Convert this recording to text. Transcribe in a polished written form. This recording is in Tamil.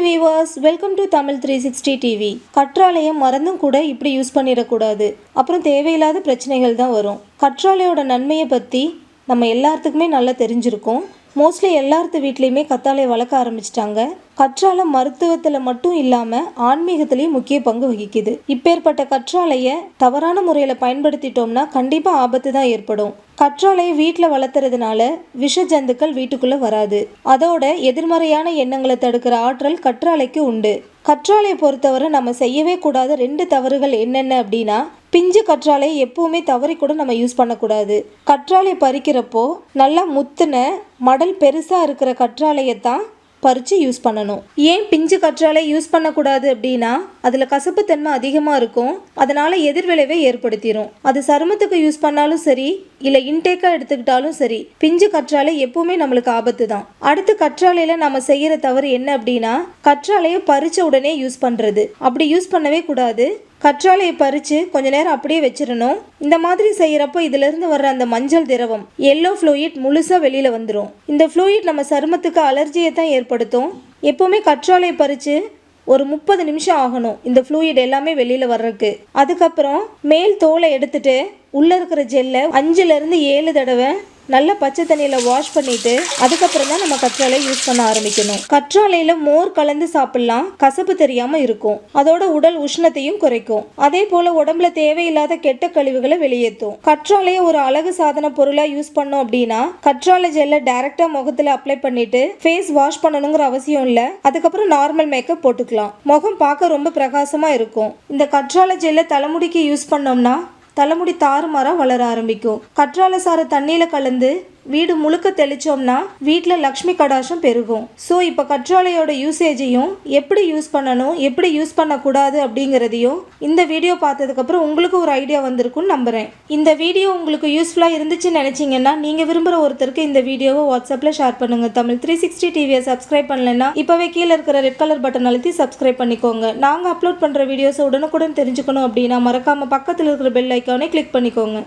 Hi viewers, welcome to TAMIL360 TV. கற்றாழையை மறந்தும் கூட இப்படி யூஸ் பண்ணிடக்கூடாது. அப்புறம் தேவையில்லாத பிரச்சனைகள் தான் வரும். கற்றாழையோட நன்மையை பற்றி நம்ம எல்லாத்துக்குமே நல்லா தெரிஞ்சிருக்கும். மோஸ்ட்லி எல்லார்த்து வீட்லேயுமே கத்தாழை வளர்க்க ஆரம்பிச்சிட்டாங்க. கற்றாழை மருத்துவத்தில் மட்டும் இல்லாமல் ஆன்மீகத்திலையும் முக்கிய பங்கு வகிக்குது. இப்பேற்பட்ட கற்றாழையை தவறான முறையில் பயன்படுத்திட்டோம்னா கண்டிப்பாக ஆபத்து தான் ஏற்படும். கற்றாழையை வீட்டில் வளர்த்துறதுனால விஷ ஜந்துக்கள் வீட்டுக்குள்ளே வராது. அதோட எதிர்மறையான எண்ணங்களை தடுக்கிற ஆற்றல் கற்றாழைக்கு உண்டு. கற்றாழையை பொறுத்தவரை நம்ம செய்யவே கூடாத 2 தவறுகள் என்னென்ன அப்படின்னா, பிஞ்சு கற்றாழையை எப்பவுமே தவறி கூட நம்ம யூஸ் பண்ணக்கூடாது. கற்றாழையை பறிக்கிறப்போ நல்லா முத்துன மடல் பெருசாக இருக்கிற கற்றாழையை தான் பறித்து யூஸ் பண்ணணும். ஏன் பிஞ்சு கற்றாழை யூஸ் பண்ணக்கூடாது அப்படின்னா, அதில் கசப்புத்தன்மை அதிகமாக இருக்கும். அதனால் எதிர்விளைவை ஏற்படுத்திடும். அது சருமத்துக்கு யூஸ் பண்ணாலும் சரி, இல்லை இன்டேக்காக எடுத்துக்கிட்டாலும் சரி, பிஞ்சு கற்றாழை எப்பவுமே நம்மளுக்கு ஆபத்து தான். அடுத்து கற்றாழையில் நம்ம செய்கிற தவறு என்ன அப்படின்னா, கற்றாழையை பறித்த உடனே யூஸ் பண்ணுறது. அப்படி யூஸ் பண்ணவே கூடாது. கற்றாழையை பறித்து கொஞ்ச நேரம் அப்படியே வச்சிடணும். இந்த மாதிரி செய்கிறப்போ இதிலிருந்து வர்ற அந்த மஞ்சள் திரவம் எல்லோ ஃப்ளூயிட் முழுசாக வெளியில் வந்துடும். இந்த ஃப்ளூயிட் நம்ம சருமத்துக்கு அலர்ஜியை தான் ஏற்படுத்தும். எப்போவுமே கற்றாழையை பறித்து ஒரு 30 நிமிஷம் ஆகணும் இந்த ஃப்ளூயிட் எல்லாமே வெளியில் வர்றதுக்கு. அதுக்கப்புறம் மேல் தோலை எடுத்துட்டு உள்ளே இருக்கிற ஜெல்லை 5லேருந்து 7 தடவை நல்லா பச்சை தண்ணியில் வாஷ் பண்ணிட்டு அதுக்கப்புறம் தான் நம்ம கற்றாழை யூஸ் பண்ண ஆரம்பிக்கணும். கற்றாழையில் மோர் கலந்து சாப்பிடலாம், கசப்பு தெரியாமல் இருக்கும். அதோட உடல் உஷ்ணத்தையும் குறைக்கும். அதே போல் உடம்புல தேவையில்லாத கெட்ட கழிவுகளை வெளியேற்றும். கற்றாழையை ஒரு அழகு சாதன பொருளாக யூஸ் பண்ணோம் அப்படின்னா, கற்றாழை ஜெல்லை டைரக்டாக முகத்தில் அப்ளை பண்ணிட்டு ஃபேஸ் வாஷ் பண்ணணுங்கிற அவசியம் இல்லை. அதுக்கப்புறம் நார்மல் மேக்கப் போட்டுக்கலாம். முகம் பார்க்க ரொம்ப பிரகாசமாக இருக்கும். இந்த கற்றாழை ஜெல்லை தலைமுடிக்கு யூஸ் பண்ணோம்னா தலைமுடி தாறுமாறாக வளர ஆரம்பிக்கும். கற்றாழை சாறு தண்ணியில் கலந்து வீடு முழுக்க தெளிச்சோம்னா வீட்டில் லக்ஷ்மி கடாஷம் பெருகும். ஸோ இப்போ கற்றாழையோட யூசேஜையும் எப்படி யூஸ் பண்ணணும், எப்படி யூஸ் பண்ணக்கூடாது அப்படிங்கிறதையும் இந்த வீடியோ பார்த்ததுக்கப்புறம் உங்களுக்கு ஒரு ஐடியா வந்திருக்குன்னு நம்புகிறேன். இந்த வீடியோ உங்களுக்கு யூஸ்ஃபுல்லாக இருந்துச்சுன்னு நினச்சிங்கன்னா நீங்கள் விரும்புகிற ஒருத்தருக்கு இந்த வீடியோவை வாட்ஸ்அப்பில் ஷேர் பண்ணுங்கள். தமிழ்360 டிவியை சப்ஸ்கிரைப் பண்ணலைன்னா இப்போவே கீழே இருக்கிற ரெட் கலர் பட்டன் அழுத்தி சப்ஸ்கிரைப் பண்ணிக்கோங்க. நாங்கள் அப்லோட் பண்ணுற வீடியோஸை உடனுக்குடன் தெரிஞ்சுக்கணும் அப்படின்னா மறக்காமல் பக்கத்தில் இருக்கிற பெல் ஐக்கானை கிளிக் பண்ணிக்கோங்க.